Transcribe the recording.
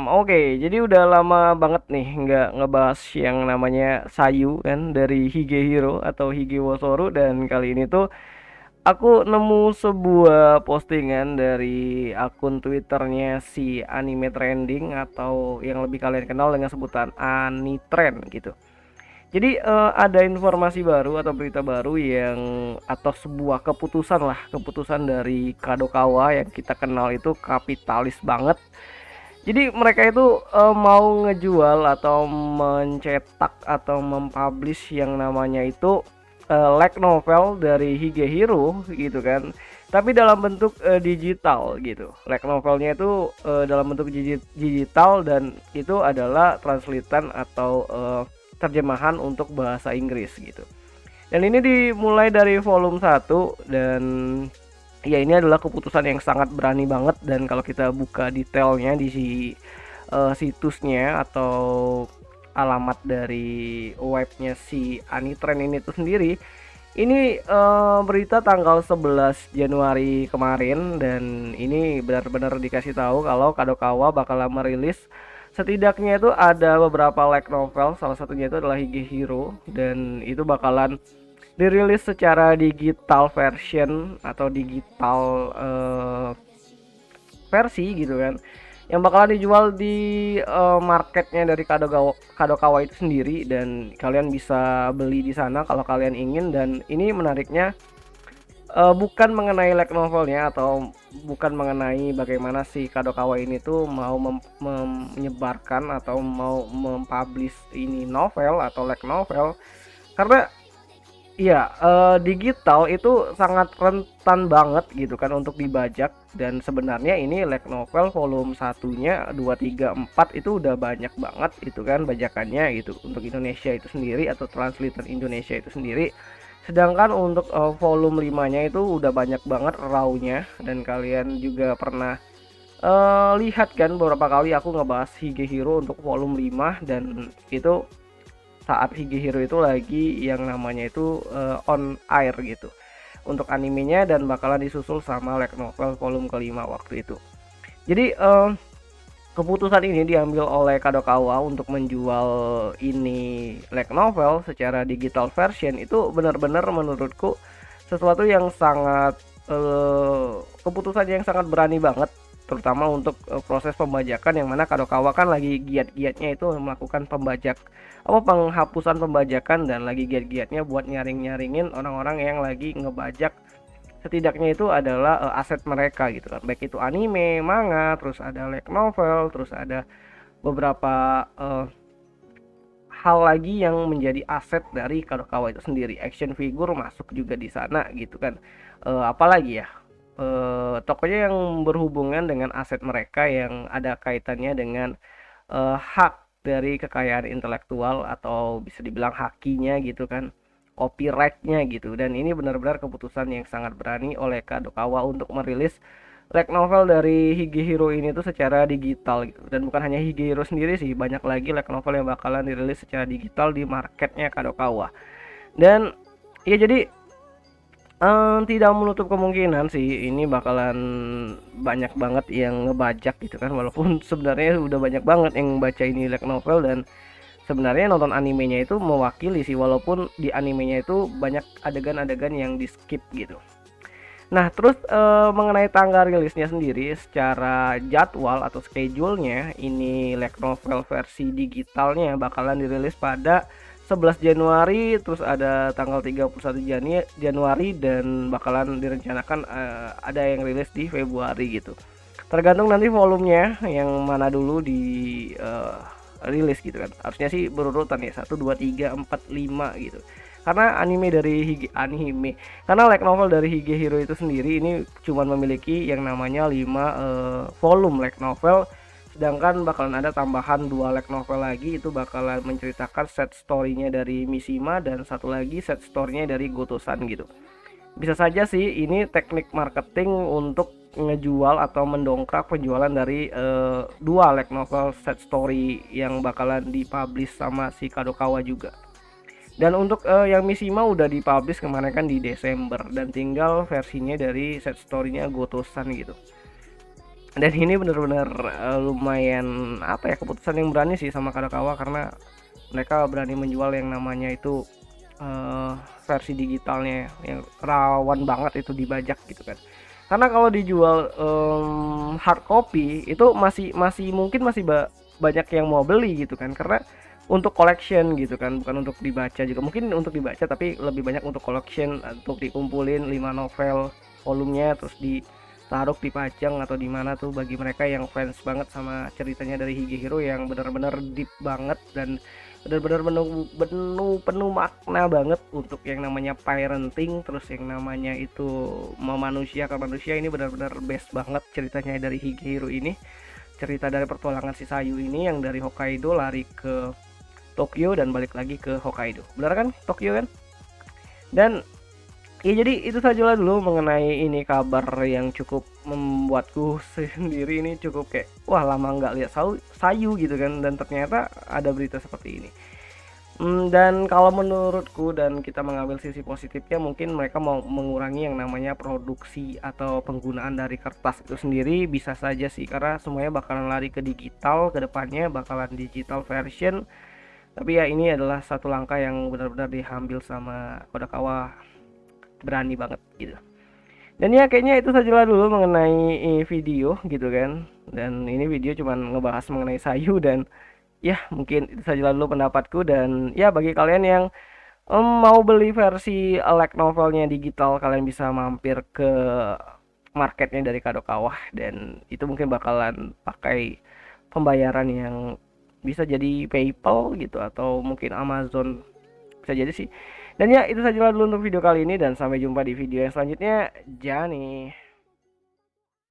Oke, jadi udah lama banget nih nggak ngebahas yang namanya Sayu kan dari Higehiro atau Higewosoru, dan kali ini tuh aku nemu sebuah postingan dari akun Twitternya si Anime Trending atau yang lebih kalian kenal dengan sebutan Anitrend gitu. Jadi ada informasi baru atau berita baru yang atau sebuah keputusan lah, keputusan dari Kadokawa yang kita kenal itu kapitalis banget. Jadi mereka itu mau ngejual atau mencetak atau mempublish yang namanya itu light novel dari Higehiro gitu kan. Tapi dalam bentuk digital gitu. Light novelnya itu dalam bentuk digital, dan itu adalah translatean atau terjemahan untuk bahasa Inggris gitu. Dan ini dimulai dari volume 1, dan ya ini adalah keputusan yang sangat berani banget. Dan kalau kita buka detailnya di situsnya atau alamat dari webnya si Anitrend ini tuh sendiri, ini berita tanggal 11 Januari kemarin, dan ini benar-benar dikasih tahu kalau Kadokawa bakal merilis setidaknya itu ada beberapa light novel, salah satunya itu adalah Higehiro, dan itu bakalan dirilis secara digital version atau digital versi gitu kan, yang bakalan dijual di marketnya dari Kadokawa itu sendiri, dan kalian bisa beli di sana kalau kalian ingin. Dan ini menariknya bukan mengenai light novelnya atau bukan mengenai bagaimana si Kadokawa ini tuh mau menyebarkan atau mau mempublish ini novel atau light novel, karena iya, digital itu sangat rentan banget gitu kan untuk dibajak. Dan sebenarnya ini light novel volume satunya 2, 3, 4 itu udah banyak banget itu kan bajakannya gitu untuk Indonesia itu sendiri atau translator Indonesia itu sendiri. Sedangkan untuk volume 5-nya itu udah banyak banget raw-nya, dan kalian juga pernah lihat kan beberapa kali aku ngebahas Higehiro untuk volume 5, dan itu saat Higehiro itu lagi yang namanya itu on air gitu untuk animenya, dan bakalan disusul sama light novel volume kelima waktu itu. Jadi keputusan ini diambil oleh Kadokawa untuk menjual ini light novel secara digital version. Itu benar-benar menurutku sesuatu yang sangat keputusan yang sangat berani banget, terutama untuk proses pembajakan, yang mana Kadokawa kan lagi giat-giatnya itu melakukan penghapusan pembajakan, dan lagi giat-giatnya buat nyaring-nyaringin orang-orang yang lagi ngebajak setidaknya itu adalah aset mereka gitu kan, baik itu anime, manga, terus ada light novel, terus ada beberapa hal lagi yang menjadi aset dari Kadokawa itu sendiri. Action figure masuk juga di sana gitu kan. Apalagi ya, tokonya yang berhubungan dengan aset mereka yang ada kaitannya dengan hak dari kekayaan intelektual, atau bisa dibilang hakinya gitu kan, copyrightnya gitu. Dan ini benar-benar keputusan yang sangat berani oleh Kadokawa untuk merilis light novel dari Higehiro ini tuh secara digital gitu. Dan bukan hanya Higehiro sendiri sih, banyak lagi light novel yang bakalan dirilis secara digital di marketnya Kadokawa. Dan ya jadi tidak menutup kemungkinan sih ini bakalan banyak banget yang ngebajak gitu kan, walaupun sebenarnya udah banyak banget yang baca ini light novel, dan sebenarnya nonton animenya itu mewakili sih, walaupun di animenya itu banyak adegan-adegan yang di skip gitu. Nah terus mengenai tanggal rilisnya sendiri, secara jadwal atau schedule-nya ini light novel versi digitalnya bakalan dirilis pada 11 Januari, terus ada tanggal 31 Januari, dan bakalan direncanakan ada yang rilis di Februari gitu. Tergantung nanti volumenya yang mana dulu di rilis gitu kan. Harusnya sih berurutan ya, 1, 2, 3, 4, 5 gitu. Karena karena light novel dari Higehiro itu sendiri ini cuma memiliki yang namanya 5 volume light novel. Sedangkan bakalan ada tambahan 2 light novel lagi, itu bakalan menceritakan set story-nya dari Mishima, dan satu lagi set story-nya dari Goto-san gitu. Bisa saja sih ini teknik marketing untuk ngejual atau mendongkrak penjualan dari 2 light novel set story yang bakalan dipublish sama si Kadokawa juga. Dan untuk yang Mishima udah dipublish kemarin kan di Desember, dan tinggal versinya dari set story-nya Goto-san gitu. Dan ini bener-bener lumayan apa ya, keputusan yang berani sih sama Kadokawa, karena mereka berani menjual yang namanya itu eh, versi digitalnya yang rawan banget itu dibajak gitu kan. Karena kalau dijual hard copy itu masih masih mungkin masih banyak yang mau beli gitu kan, karena untuk collection gitu kan, bukan untuk dibaca juga, mungkin untuk dibaca tapi lebih banyak untuk collection, untuk dikumpulin 5 novel volumenya terus ditaruh dipajang atau di mana tuh, bagi mereka yang fans banget sama ceritanya dari Higehiro yang benar-benar deep banget dan benar-benar penuh makna banget untuk yang namanya parenting, terus yang namanya itu memanusiakan manusia. Ini benar-benar best banget ceritanya dari Higehiro ini, cerita dari pertualangan si Sayu ini yang dari Hokkaido lari ke Tokyo dan balik lagi ke Hokkaido, benar kan, Tokyo kan. Dan ya jadi itu sajalah dulu mengenai ini kabar yang cukup membuatku sendiri ini cukup kayak wah, lama nggak lihat Sayu gitu kan, dan ternyata ada berita seperti ini. Dan kalau menurutku dan kita mengambil sisi positifnya, mungkin mereka mau mengurangi yang namanya produksi atau penggunaan dari kertas itu sendiri, bisa saja sih, karena semuanya bakalan lari ke digital, ke depannya bakalan digital version. Tapi ya ini adalah satu langkah yang benar-benar diambil sama Kodakawa, berani banget gitu. Dan ya kayaknya itu sajalah dulu mengenai video gitu kan. Dan ini video cuman ngebahas mengenai Sayu, dan ya mungkin itu sajalah dulu pendapatku. Dan ya bagi kalian yang mau beli versi light novelnya digital, kalian bisa mampir ke marketnya dari Kadokawa, dan itu mungkin bakalan pakai pembayaran yang bisa jadi PayPal gitu atau mungkin Amazon, bisa jadi sih. Dan ya itu sajalah dulu untuk video kali ini, dan sampai jumpa di video yang selanjutnya. Jani.